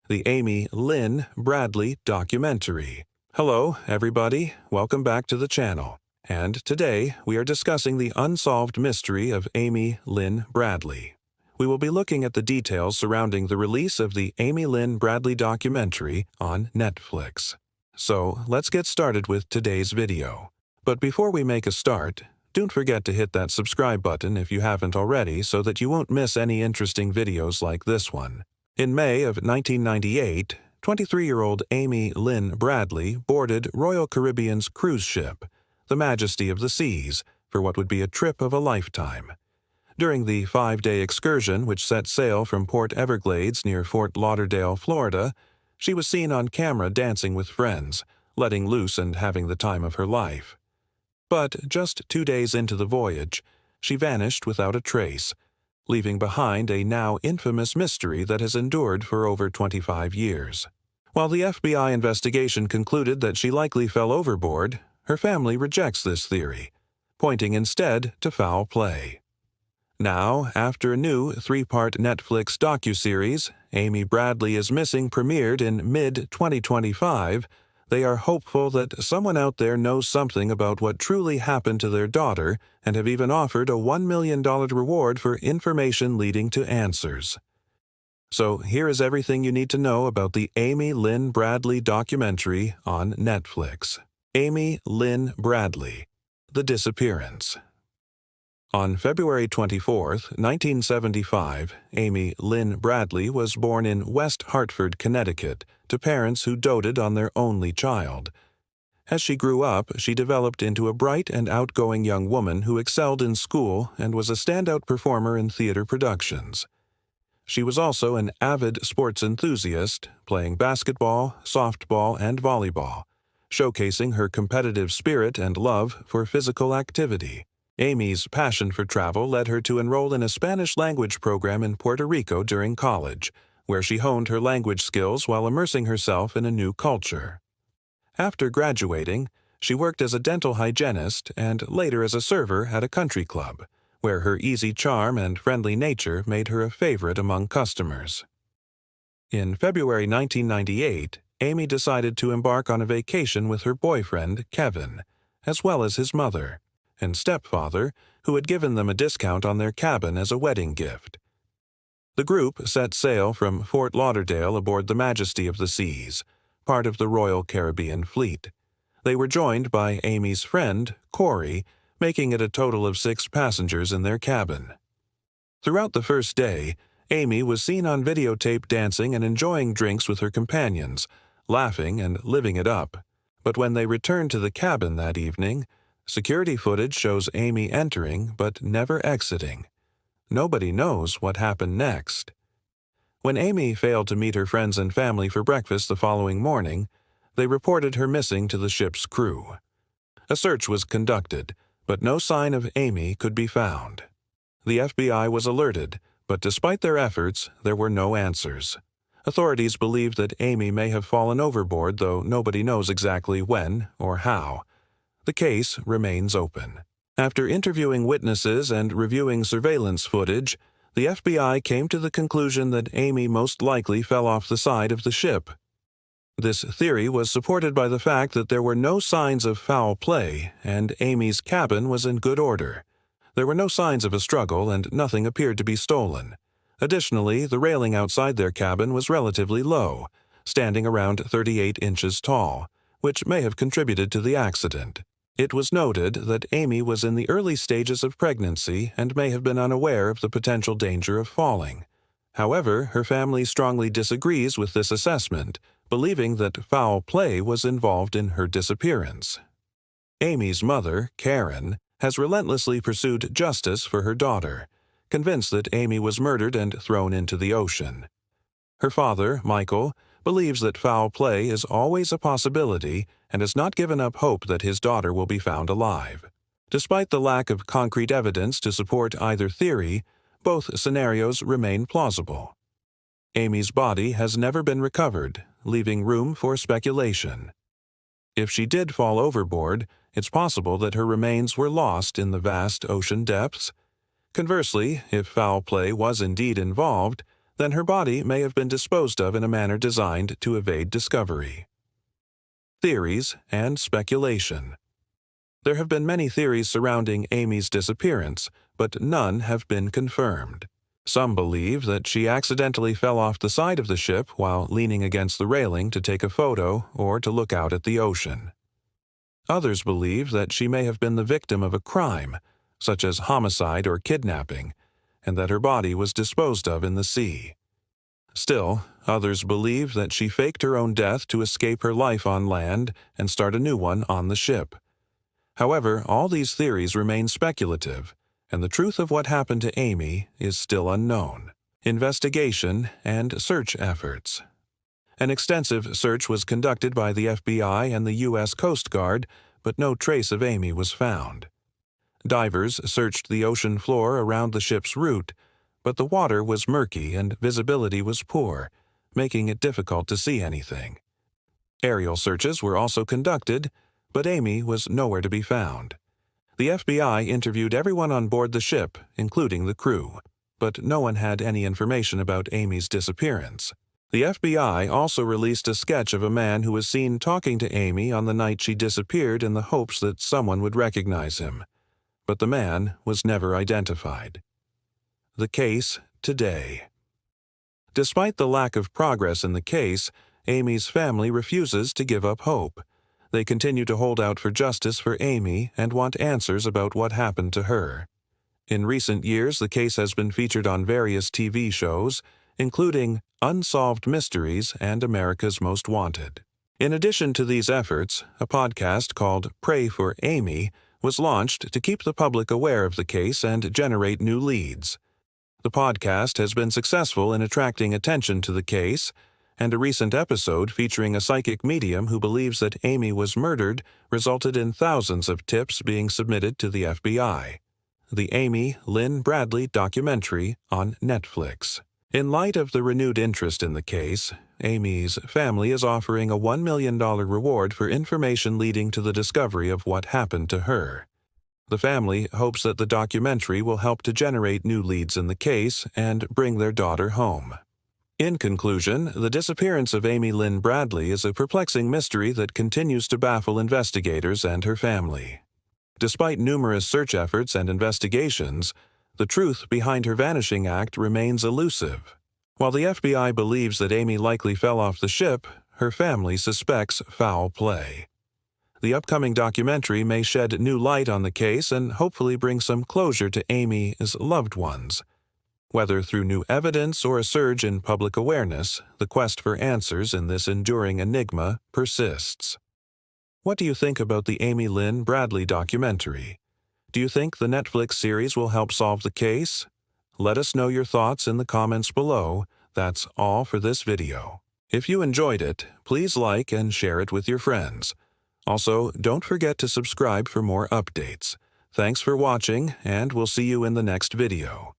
the Amy Lynn Bradley documentary. Hello, everybody. Welcome back to the channel. And today, we are discussing the unsolved mystery of Amy Lynn Bradley. We will be looking at the details surrounding the release of the Amy Lynn Bradley documentary on Netflix. So, let's get started with today's video. But before we make a start, don't forget to hit that subscribe button if you haven't already so that you won't miss any interesting videos like this one. In May of 1998, 23-year-old Amy Lynn Bradley boarded Royal Caribbean's cruise ship, the Majesty of the Seas, for what would be a trip of a lifetime. During the 5-day excursion which set sail from Port Everglades near Fort Lauderdale, Florida, she was seen on camera dancing with friends, letting loose and having the time of her life. But just 2 days into the voyage, she vanished without a trace, leaving behind a now infamous mystery that has endured for over 25 years. While the FBI investigation concluded that she likely fell overboard, her family rejects this theory, pointing instead to foul play. Now, after a new 3-part Netflix docuseries, Amy Bradley is Missing premiered in mid-2025, they are hopeful that someone out there knows something about what truly happened to their daughter and have even offered a $1 million reward for information leading to answers. So here is everything you need to know about the Amy Lynn Bradley documentary on Netflix. Amy Lynn Bradley, The Disappearance. On February 24, 1975, Amy Lynn Bradley was born in West Hartford, Connecticut, to parents who doted on their only child. As she grew up, she developed into a bright and outgoing young woman who excelled in school and was a standout performer in theater productions. She was also an avid sports enthusiast, playing basketball, softball, and volleyball, showcasing her competitive spirit and love for physical activity. Amy's passion for travel led her to enroll in a Spanish language program in Puerto Rico during college, where she honed her language skills while immersing herself in a new culture. After graduating, she worked as a dental hygienist and later as a server at a country club, where her easy charm and friendly nature made her a favorite among customers. In February 1998, Amy decided to embark on a vacation with her boyfriend, Kevin, as well as his mother and stepfather, who had given them a discount on their cabin as a wedding gift. The group set sail from Fort Lauderdale aboard the Majesty of the Seas, part of the Royal Caribbean Fleet. They were joined by Amy's friend, Corey, making it a total of 6 passengers in their cabin. Throughout the first day, Amy was seen on videotape dancing and enjoying drinks with her companions, laughing and living it up. But when they returned to the cabin that evening, security footage shows Amy entering but never exiting. Nobody knows what happened next. When Amy failed to meet her friends and family for breakfast the following morning, they reported her missing to the ship's crew. A search was conducted, but no sign of Amy could be found. The FBI was alerted, but despite their efforts, there were no answers. Authorities believe that Amy may have fallen overboard, though nobody knows exactly when or how. The case remains open. After interviewing witnesses and reviewing surveillance footage, the FBI came to the conclusion that Amy most likely fell off the side of the ship. This theory was supported by the fact that there were no signs of foul play and Amy's cabin was in good order. There were no signs of a struggle and nothing appeared to be stolen. Additionally, the railing outside their cabin was relatively low, standing around 38 inches tall, which may have contributed to the accident. It was noted that Amy was in the early stages of pregnancy and may have been unaware of the potential danger of falling. However, her family strongly disagrees with this assessment, believing that foul play was involved in her disappearance. Amy's mother, Karen, has relentlessly pursued justice for her daughter, convinced that Amy was murdered and thrown into the ocean. Her father, Michael, believes that foul play is always a possibility and has not given up hope that his daughter will be found alive. Despite the lack of concrete evidence to support either theory, both scenarios remain plausible. Amy's body has never been recovered, leaving room for speculation. If she did fall overboard, it's possible that her remains were lost in the vast ocean depths. Conversely, if foul play was indeed involved, then her body may have been disposed of in a manner designed to evade discovery. Theories and speculation. There have been many theories surrounding Amy's disappearance, but none have been confirmed. Some believe that she accidentally fell off the side of the ship while leaning against the railing to take a photo or to look out at the ocean. Others believe that she may have been the victim of a crime, such as homicide or kidnapping, and that her body was disposed of in the sea. Still, others believe that she faked her own death to escape her life on land and start a new one on the ship. However, all these theories remain speculative, and the truth of what happened to Amy is still unknown. Investigation and search efforts. An extensive search was conducted by the FBI and the U.S. Coast Guard, but no trace of Amy was found. Divers searched the ocean floor around the ship's route, but the water was murky and visibility was poor, making it difficult to see anything. Aerial searches were also conducted, but Amy was nowhere to be found. The FBI interviewed everyone on board the ship, including the crew, but no one had any information about Amy's disappearance. The FBI also released a sketch of a man who was seen talking to Amy on the night she disappeared in the hopes that someone would recognize him, but the man was never identified. The case today. Despite the lack of progress in the case, Amy's family refuses to give up hope. They continue to hold out for justice for Amy and want answers about what happened to her. In recent years, the case has been featured on various TV shows, including Unsolved Mysteries and America's Most Wanted. In addition to these efforts, a podcast called Pray for Amy was launched to keep the public aware of the case and generate new leads. The podcast has been successful in attracting attention to the case, and a recent episode featuring a psychic medium who believes that Amy was murdered resulted in thousands of tips being submitted to the FBI. The Amy Lynn Bradley documentary on Netflix. In light of the renewed interest in the case, Amy's family is offering a $1 million reward for information leading to the discovery of what happened to her. The family hopes that the documentary will help to generate new leads in the case and bring their daughter home. In conclusion, the disappearance of Amy Lynn Bradley is a perplexing mystery that continues to baffle investigators and her family. Despite numerous search efforts and investigations, the truth behind her vanishing act remains elusive. While the FBI believes that Amy likely fell off the ship, her family suspects foul play. The upcoming documentary may shed new light on the case and hopefully bring some closure to Amy's loved ones. Whether through new evidence or a surge in public awareness, the quest for answers in this enduring enigma persists. What do you think about the Amy Lynn Bradley documentary? Do you think the Netflix series will help solve the case? Let us know your thoughts in the comments below. That's all for this video. If you enjoyed it, please like and share it with your friends. Also, don't forget to subscribe for more updates. Thanks for watching, and we'll see you in the next video.